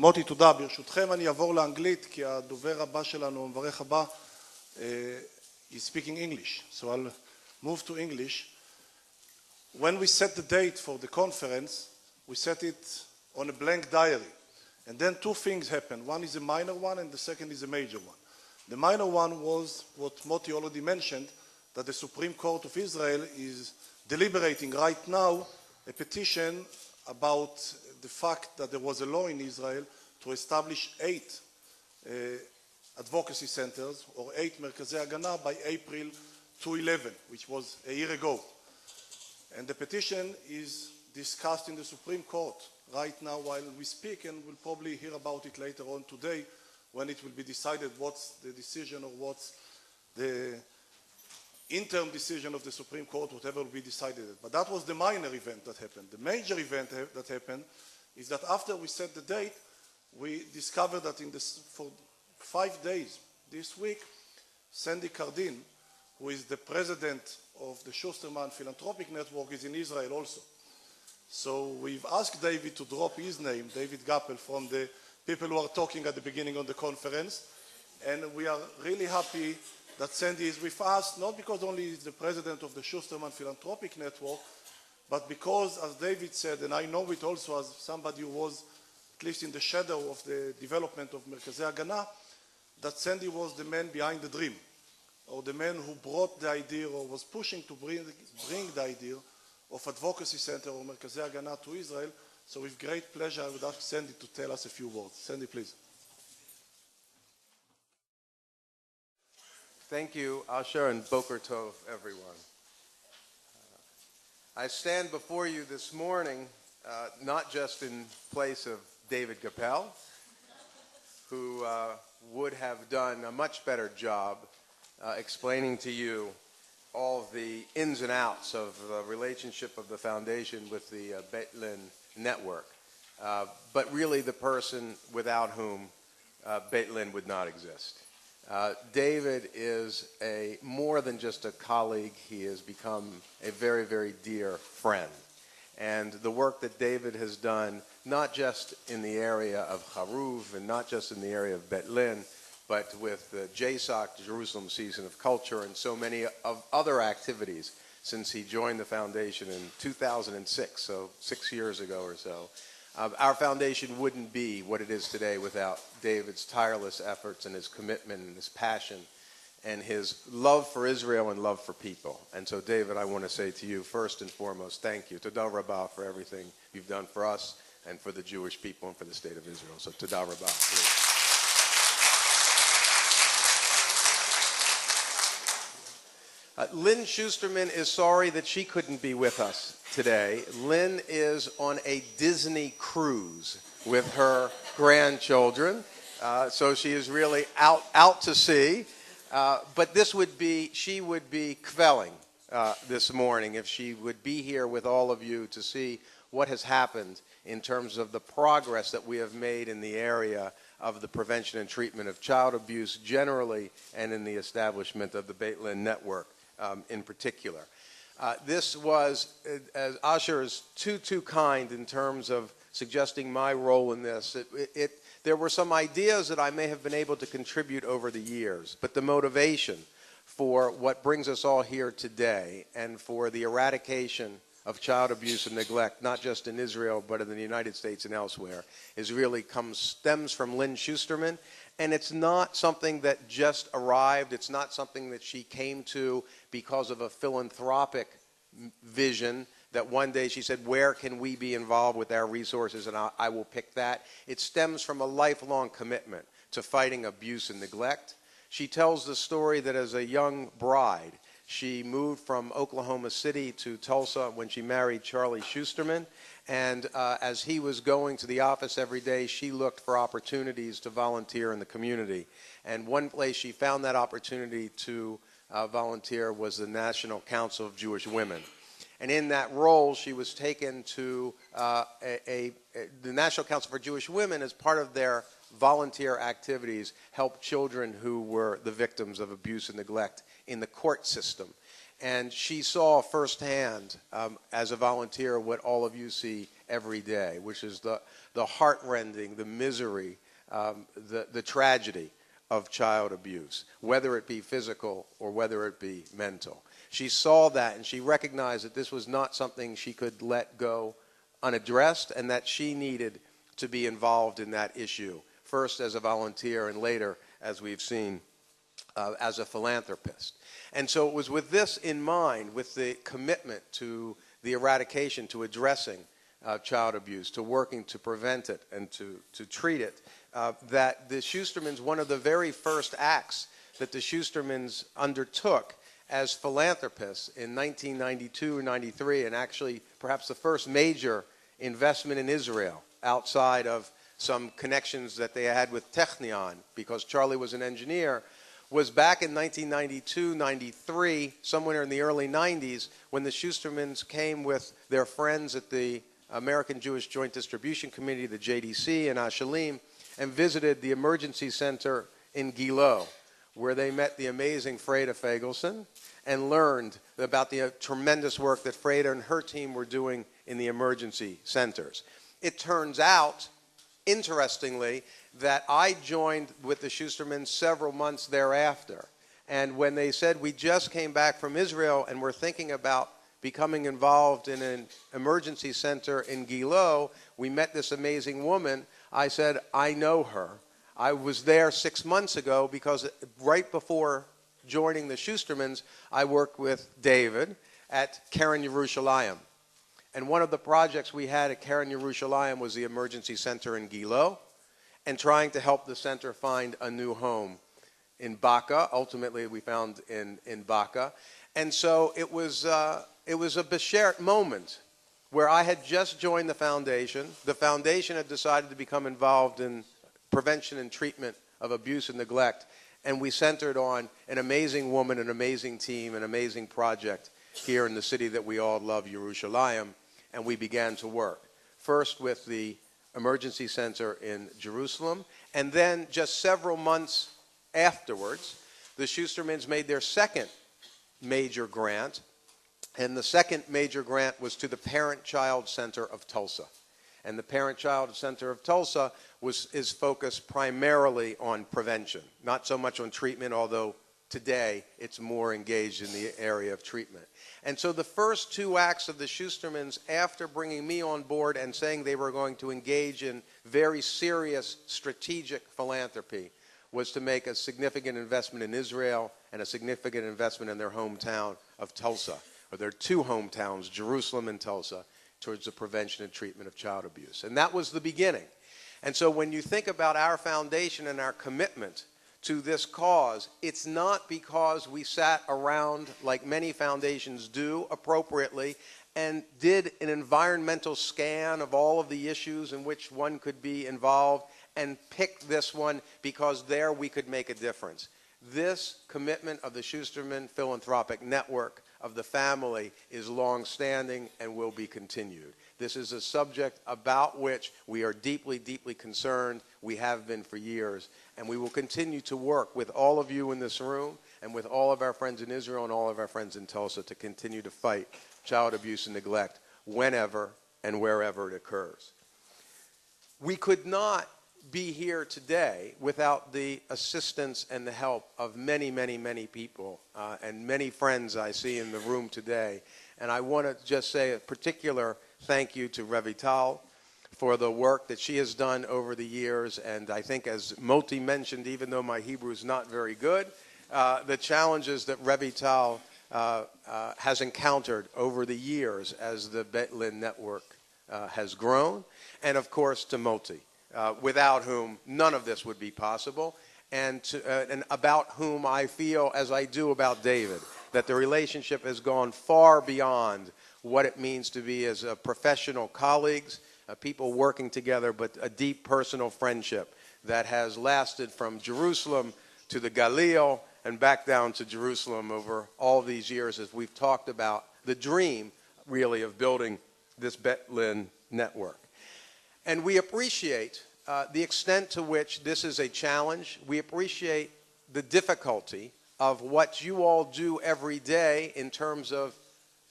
מוטי, תודה. ברשותכם אני אעבור לאנגלית, כי הדובר הבא שלנו, המברך הבא, is speaking English. So I'll move to English. When we set the date for the conference, we set it on a blank diary. And then two things happened. One is a minor one and the second is a major one. The minor one was what Moti already mentioned, that the Supreme Court of Israel is deliberating right now a petition about the fact that there was a law in Israel to establish 8 advocacy centers or 8 מרכזי הגנה by April 2011, which was a year ago. And the petition is discussed in the Supreme Court right now while we speak, and we'll probably hear about it later on today when it will be decided what's the decision or what's the interim decision of the Supreme Court, whatever will be decided. But that was the minor event that happened. The major event that happened is that after we set the date, we discovered that for 5 days this week, Sandi Cardin, who is the president of the Sosterman Philanthropic Network, is in Israel also. So we've asked David to drop his name, David Gappel, from the people who are talking at the beginning of the conference. And we are really happy that Sandi is with us, not because only he's the president of the Sosterman Philanthropic Network, but because, as David said, and I know it also as somebody who was at least in the shadow of the development of מרכזי ההגנה, that Sandi was the man behind the dream, or the man who brought the idea or was pushing to bring the idea of advocacy center or מרכזי ההגנה to Israel. So with great pleasure I would ask Sandi to tell us a few words. Sandi, please. Thank you, Asher, and Boker Tov, everyone. I stand before you this morning not just in place of David Gappel, who would have done a much better job explaining to you all of the ins and outs of the relationship of the foundation with the Belin network, but really the person without whom Belin would not exist. David is more than just a colleague. He has become a very, very dear friend. And the work that David has done, not just in the area of Haruv and not just in the area of Belin, but with the JSOC, Jerusalem Season of Culture, and so many of other activities since he joined the foundation in 2006, so 6 years ago or so. Our foundation wouldn't be what it is today without David's tireless efforts and his commitment and his passion and his love for Israel and love for people. And so, David, I want to say to you, first and foremost, thank you. Todah Rabbah for everything you've done for us and for the Jewish people and for the state of Israel. So, Todah Rabbah, please. Lynn Schusterman is sorry that she couldn't be with us today. Lynn is on a Disney cruise with her grandchildren, so she is really out to sea. But she would be kvelling this morning if she would be here with all of you to see what has happened in terms of the progress that we have made in the area of the prevention and treatment of child abuse generally and in the establishment of the Belin network in particular. This was, as Asher is too kind in terms of suggesting my role in this. There were some ideas that I may have been able to contribute over the years, but the motivation for what brings us all here today and for the eradication of child abuse and neglect, not just in Israel, but in the United States and elsewhere, stems from Lynn Schusterman. And it's not something that just arrived. It's not something that she came to because of a philanthropic vision that one day she said, where can we be involved with our resources, and I will pick that. It stems from a lifelong commitment to fighting abuse and neglect. She tells the story that as a young bride, she moved from Oklahoma City to Tulsa when she married Charlie Schusterman. And as he was going to the office every day, she looked for opportunities to volunteer in the community. And one place she found that opportunity to volunteer was the National Council of Jewish Women. And in that role, she was taken to the National Council for Jewish Women as part of their volunteer activities, help children who were the victims of abuse and neglect in the court system. And she saw firsthand, as a volunteer, what all of you see every day, which is the heartrending, the misery, the tragedy of child abuse, whether it be physical or whether it be mental. She saw that and she recognized that this was not something she could let go unaddressed and that she needed to be involved in that issue, first as a volunteer and later, as we've seen, as a philanthropist. And so it was with this in mind, with the commitment to the eradication, to addressing child abuse, to working to prevent it and to treat it, that the Schustermans, one of the very first acts that the Schustermans undertook as philanthropists in 1992 or 93, and actually perhaps the first major investment in Israel outside of some connections that they had with Technion, because Charlie was an engineer, was back in 1992, 93, somewhere in the early 90s, when the Schustermans came with their friends at the American Jewish Joint Distribution Committee, the JDC, in Ashalim, and visited the emergency center in Gilo, where they met the amazing Freda Fagelson and learned about the tremendous work that Freda and her team were doing in the emergency centers. It turns out, interestingly, that I joined with the Schustermans several months thereafter. And when they said, we just came back from Israel and we're thinking about becoming involved in an emergency center in Gilo, we met this amazing woman. I said, I know her. I was there 6 months ago because right before joining the Schustermans, I worked with David at Keren Yerushalayim. And one of the projects we had at Keren Yerushalayim was the emergency center in Gilo, and trying to help the center find a new home in Baca. Ultimately, we found in Baca. And so it was a beshert moment where I had just joined the foundation. The foundation had decided to become involved in prevention and treatment of abuse and neglect. And we centered on an amazing woman, an amazing team, an amazing project here in the city that we all love, Yerushalayim. And we began to work, first with the emergency center in Jerusalem, and then just several months afterwards, the Schustermans made their second major grant, and the second major grant was to the Parent-Child Center of Tulsa. And the Parent-Child Center of Tulsa is focused primarily on prevention, not so much on treatment, although today it's more engaged in the area of treatment. And so the first two acts of the Schustermans, after bringing me on board and saying they were going to engage in very serious strategic philanthropy, was to make a significant investment in Israel and a significant investment in their hometown of Tulsa, or their two hometowns, Jerusalem and Tulsa, towards the prevention and treatment of child abuse. And that was the beginning. And so when you think about our foundation and our commitment to this cause, it's not because we sat around like many foundations do appropriately and did an environmental scan of all of the issues in which one could be involved and picked this one because there we could make a difference. This commitment of the Schusterman Philanthropic Network of the family is long-standing and will be continued. This is a subject about which we are deeply, deeply concerned. We have been for years, and we will continue to work with all of you in this room and with all of our friends in Israel and all of our friends in Tulsa to continue to fight child abuse and neglect whenever and wherever it occurs. We could not be here today without the assistance and the help of many, many, many people and many friends I see in the room today. And I want to just say a particular thank you to Revital for the work that she has done over the years. And I think, as Moti mentioned, even though my Hebrew is not very good, the challenges that Revital has encountered over the years as the Betlin network has grown. And, of course, to Moti, without whom none of this would be possible, and about whom I feel, as I do about David, that the relationship has gone far beyond what it means to be as professional colleagues, people working together, but a deep personal friendship that has lasted from Jerusalem to the Galil and back down to Jerusalem over all these years as we've talked about the dream, really, of building this Betlin network. And we appreciate the extent to which this is a challenge. We appreciate the difficulty of what you all do every day in terms of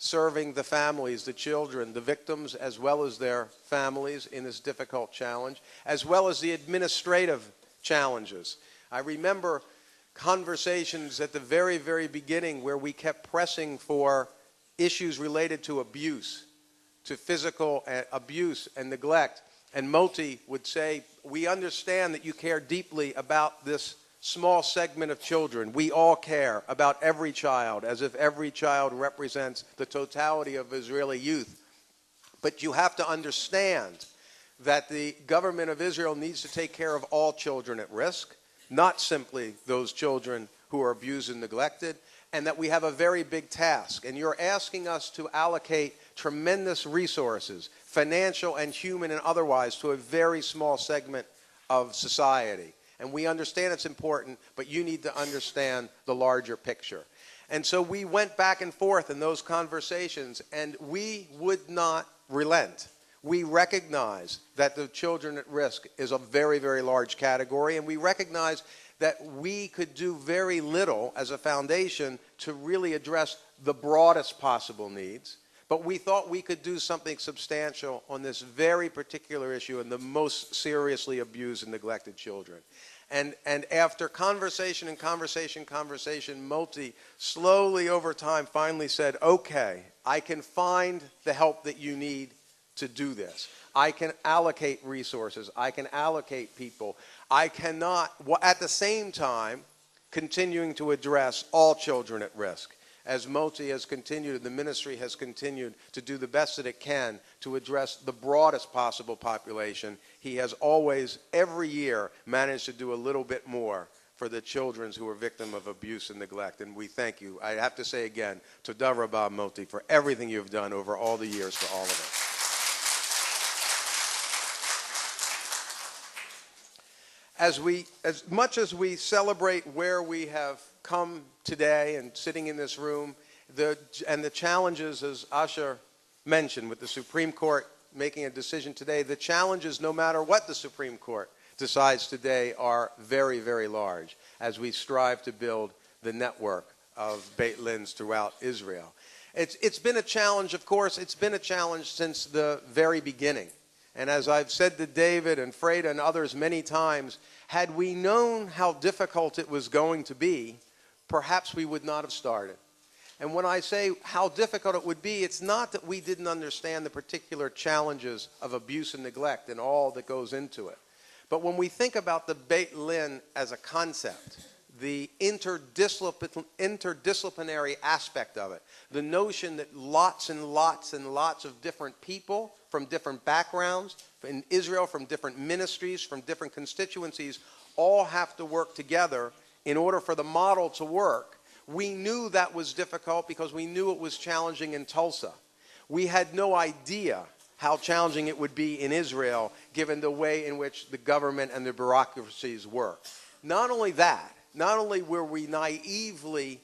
serving the families, the children, the victims, as well as their families in this difficult challenge, as well as the administrative challenges. I remember conversations at the very, very beginning where we kept pressing for issues related to abuse, to physical abuse and neglect. And Moti would say, we understand that you care deeply about this small segment of children. We all care about every child, as if every child represents the totality of Israeli youth. But you have to understand that the government of Israel needs to take care of all children at risk, not simply those children who are abused and neglected, and that we have a very big task. And you're asking us to allocate tremendous resources, financial and human and otherwise, to a very small segment of society. And we understand it's important, but you need to understand the larger picture. And so we went back and forth in those conversations, and we would not relent. We recognize that the children at risk is a very, very large category, and we recognize that we could do very little as a foundation to really address the broadest possible needs. But we thought we could do something substantial on this very particular issue and the most seriously abused and neglected children. And after conversation and conversation, Moti slowly over time finally said, okay, I can find the help that you need to do this. I can allocate resources. I can allocate people. I cannot, at the same time, continuing to address all children at risk. As Moti has continued, the ministry has continued to do the best that it can to address the broadest possible population, he has always, every year, managed to do a little bit more for the children who are victims of abuse and neglect. And we thank you. I have to say again, Toda Rabba Moti, for everything you've done over all the years for all of us. As much as we celebrate where we have come today and sitting in this room, and the challenges, as Asher mentioned, with the Supreme Court making a decision today, the challenges, no matter what the Supreme Court decides today, are very, very large as we strive to build the network of Beit Lins throughout Israel. It's been a challenge, of course. It's been a challenge since the very beginning. And as I've said to David and Freda and others many times, had we known how difficult it was going to be, perhaps we would not have started. And when I say how difficult it would be, it's not that we didn't understand the particular challenges of abuse and neglect and all that goes into it. But when we think about the Beit Lin as a concept, the interdisciplinary aspect of it, the notion that lots and lots and lots of different people from different backgrounds in Israel, from different ministries, from different constituencies, all have to work together in order for the model to work. We knew that was difficult because we knew it was challenging in Tulsa. We had no idea how challenging it would be in Israel, given the way in which the government and the bureaucracies work. Not only that, not only were we naively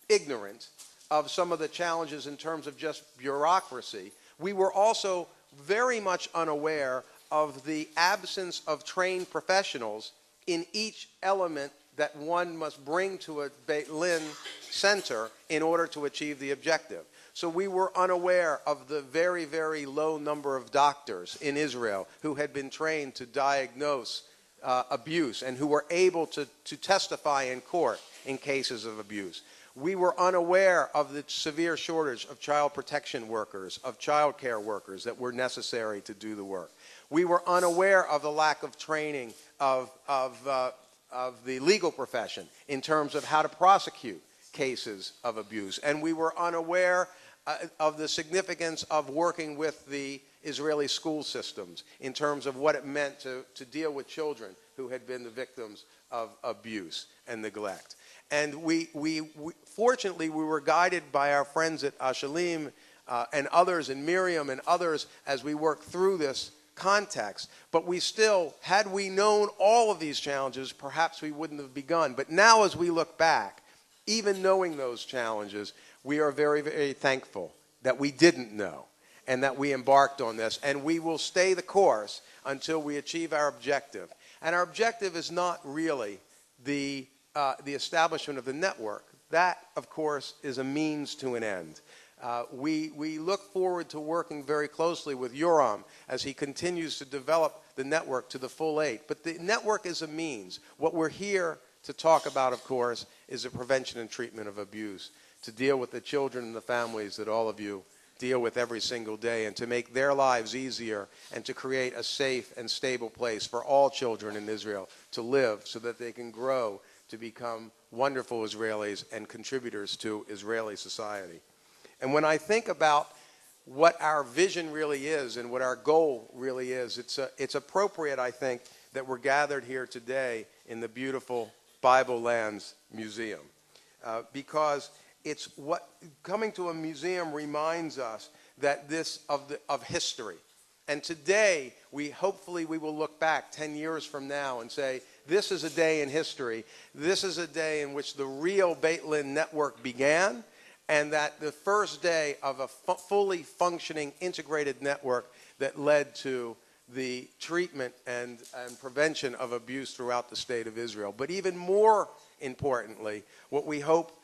ignorant of some of the challenges in terms of just bureaucracy, we were also very much unaware of the absence of trained professionals in each element that one must bring to a Beit Lin center in order to achieve the objective. So we were unaware of the very, very low number of doctors in Israel who had been trained to diagnose abuse and who were able to testify in court in cases of abuse. We were unaware of the severe shortage of child protection workers, of child care workers that were necessary to do the work. We were unaware of the lack of training of the legal profession in terms of how to prosecute cases of abuse. And we were unaware of the significance of working with the Israeli school systems in terms of what it meant to deal with children who had been the victims of abuse and neglect. And fortunately, we were guided by our friends at Ashalim and others, and Miriam and others, as we worked through this context. But we still, had we known all of these challenges, perhaps we wouldn't have begun. But now as we look back, even knowing those challenges, we are very, very thankful that we didn't know and that we embarked on this. And we will stay the course until we achieve our objective. And our objective is not really the establishment of the network. That, of course, is a means to an end. We look forward to working very closely with Yoram as he continues to develop the network to the full 8. But the network is a means. What we're here to talk about, of course, is the prevention and treatment of abuse, to deal with the children and the families that all of you deal with every single day, and to make their lives easier and to create a safe and stable place for all children in Israel to live so that they can grow to become wonderful Israelis and contributors to Israeli society. And when I think about what our vision really is and what our goal really is, it's appropriate, I think, that we're gathered here today in the beautiful Bible Lands Museum, because it's what coming to a museum reminds us that of history. And today, hopefully we will look back 10 years from now and say, this is a day in history. This is a day in which the real Beit Lin network began, and that the first day of a fully functioning integrated network that led to the treatment and prevention of abuse throughout the state of Israel. But even more importantly, what we hope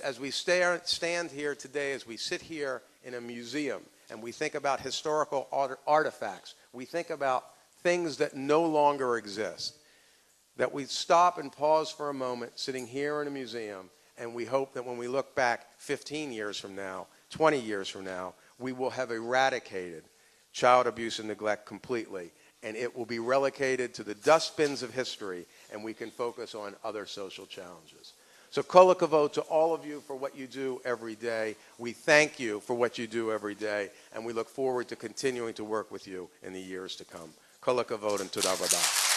as we stand here today, as we sit here in a museum and we think about historical artifacts, we think about things that no longer exist, that we stop and pause for a moment sitting here in a museum, and we hope that when we look back 15 years from now, 20 years from now, we will have eradicated child abuse and neglect completely, and it will be relegated to the dustbins of history, and we can focus on other social challenges. So kol hakavod to all of you for what you do every day. We thank you for what you do every day, and we look forward to continuing to work with you in the years to come. Kol hakavod and toda rabah.